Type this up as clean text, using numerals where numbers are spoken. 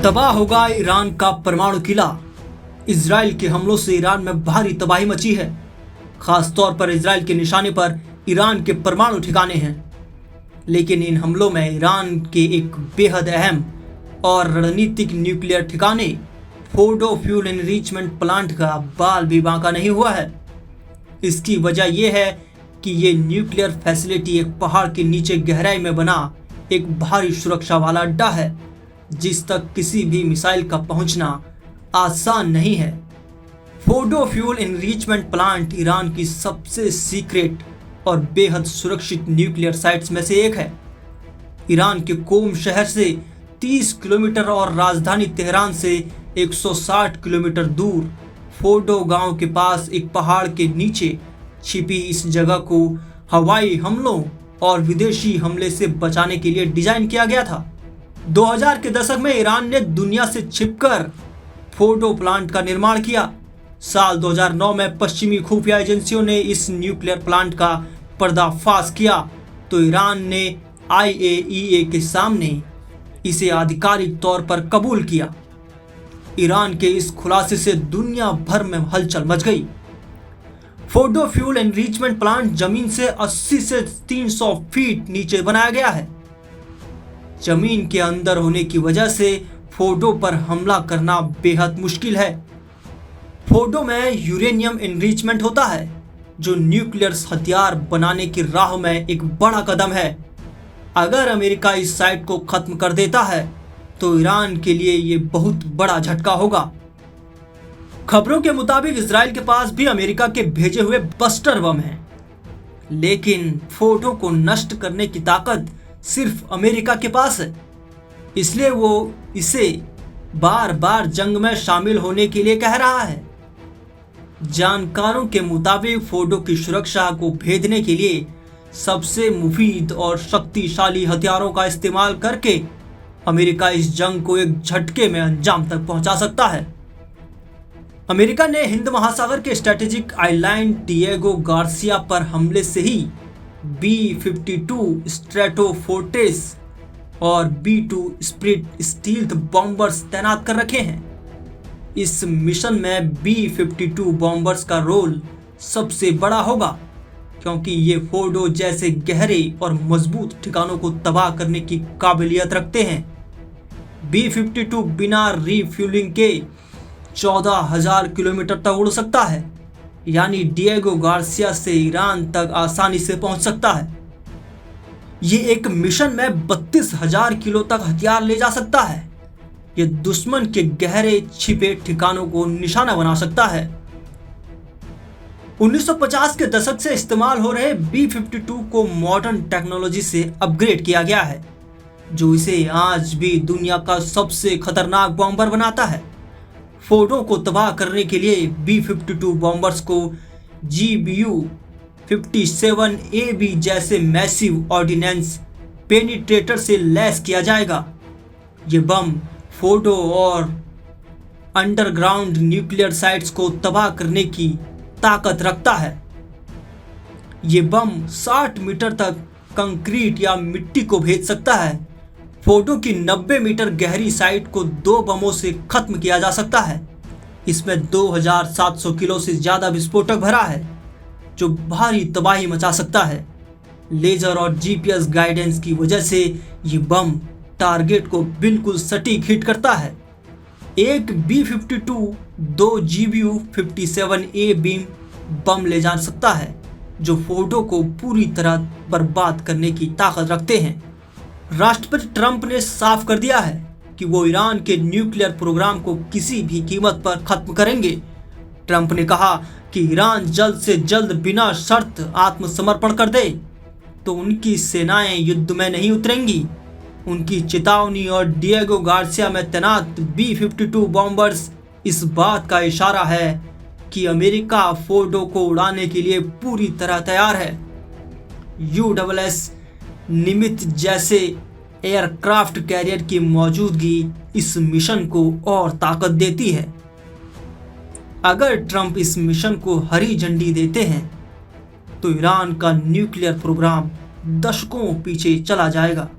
तबाह होगा ईरान का परमाणु किला। इजराइल के हमलों से ईरान में भारी तबाही मची है। खास तौर पर इजराइल के निशाने पर ईरान के परमाणु ठिकाने हैं। लेकिन इन हमलों में ईरान के एक बेहद अहम और रणनीतिक न्यूक्लियर ठिकाने फोर्डो फ्यूल एनरिचमेंट प्लांट का बाल भी बांका नहीं हुआ है। इसकी वजह यह है कि ये न्यूक्लियर फैसिलिटी एक पहाड़ के नीचे गहराई में बना एक भारी सुरक्षा वाला अड्डा है, जिस तक किसी भी मिसाइल का पहुंचना आसान नहीं है। Fordow fuel enrichment plant Iran की सबसे सीक्रेट और बेहद सुरक्षित न्यूक्लियर साइट्स में से एक है। ईरान के कोम शहर से 30 किलोमीटर और राजधानी तेहरान से 160 किलोमीटर दूर फोर्डो गांव के पास एक पहाड़ के नीचे छिपी इस जगह को हवाई हमलों और विदेशी हमले से बचाने के लिए डिजाइन किया गया था। 2000 के दशक में ईरान ने दुनिया से छिपकर फोर्डो प्लांट का निर्माण किया। साल 2009 में पश्चिमी खुफिया एजेंसियों ने इस न्यूक्लियर प्लांट का पर्दाफाश किया तो ईरान ने IAEA के सामने इसे आधिकारिक तौर पर कबूल किया। ईरान के इस खुलासे से दुनिया भर में हलचल मच गई। फोर्डो फ्यूल एनरिचमेंट प्लांट जमीन से 80 से 300 फीट नीचे बनाया गया है। जमीन के अंदर होने की वजह से फोर्डो पर हमला करना बेहद मुश्किल है। फोर्डो में यूरेनियम एनरिचमेंट होता है, जो न्यूक्लियर हथियार बनाने की राह में एक बड़ा कदम है। अगर अमेरिका इस साइट को खत्म कर देता है तो ईरान के लिए ये बहुत बड़ा झटका होगा। खबरों के मुताबिक इजराइल के पास भी अमेरिका के भेजे हुए बस्टर बम हैं, लेकिन फोर्डो को नष्ट करने की ताकत सिर्फ अमेरिका के पास है। इसलिए वो इसे बार बार जंग में शामिल होने के लिए कह रहा है। जानकारों के मुताबिक फोर्डो की सुरक्षा को भेदने के लिए सबसे मुफीद और शक्तिशाली हथियारों का इस्तेमाल करके अमेरिका इस जंग को एक झटके में अंजाम तक पहुंचा सकता है। अमेरिका ने हिंद महासागर के स्ट्रेटेजिक आइलैंड डिएगो गार्सिया पर हमले से ही B-52 स्ट्रेटोफोर्ट्रेस और B-2 स्प्रिट स्टील्थ बॉम्बर्स तैनात कर रखे हैं। इस मिशन में B-52 बॉम्बर्स का रोल सबसे बड़ा होगा, क्योंकि ये फोर्डो जैसे गहरे और मजबूत ठिकानों को तबाह करने की काबिलियत रखते हैं। B-52 बिना रीफ्यूलिंग के 14,000 किलोमीटर तक उड़ सकता है, यानी डिएगो गार्सिया से ईरान तक आसानी से पहुंच सकता है। ये एक मिशन में 32,000 किलो तक हथियार ले जा सकता है। ये दुश्मन के गहरे छिपे ठिकानों को निशाना बना सकता है। 1950 के दशक से इस्तेमाल हो रहे B-52 को मॉडर्न टेक्नोलॉजी से अपग्रेड किया गया है, जो इसे आज भी दुनिया का सबसे खतरनाक बॉम्बर बनाता है। फोर्डो को तबाह करने के लिए B-52 बॉम्बर्स को GBU-57AB जैसे मैसिव ऑर्डिनेंस पेनिट्रेटर से लैस किया जाएगा। ये बम फोर्डो और अंडरग्राउंड न्यूक्लियर साइट्स को तबाह करने की ताकत रखता है। ये बम 60 मीटर तक कंक्रीट या मिट्टी को भेज सकता है। फोर्डो की 90 मीटर गहरी साइट को 2 बमों से खत्म किया जा सकता है। इसमें 2700 किलो से ज्यादा विस्फोटक भरा है, जो भारी तबाही मचा सकता है। लेजर और GPS गाइडेंस की वजह से ये बम टारगेट को बिल्कुल सटीक हिट करता है। एक B-52 2 GBU-57A बीम बम ले जा सकता है, जो फोर्डो को पूरी तरह बर्बाद करने की ताकत रखते हैं। राष्ट्रपति ट्रंप ने साफ कर दिया है कि वो ईरान के न्यूक्लियर प्रोग्राम को किसी भी कीमत पर खत्म करेंगे। ट्रंप ने कहा कि ईरान जल्द से जल्द बिना शर्त आत्मसमर्पण कर दे तो उनकी सेनाएं युद्ध में नहीं उतरेंगी। उनकी चेतावनी और डिएगो गार्सिया में तैनात B-52 बॉम्बर्स इस बात का इशारा है कि अमेरिका फोर्डो को उड़ाने के लिए पूरी तरह तैयार है। USS निमित्त जैसे एयरक्राफ्ट कैरियर की मौजूदगी इस मिशन को और ताकत देती है। अगर ट्रंप इस मिशन को हरी झंडी देते हैं तो ईरान का न्यूक्लियर प्रोग्राम दशकों पीछे चला जाएगा।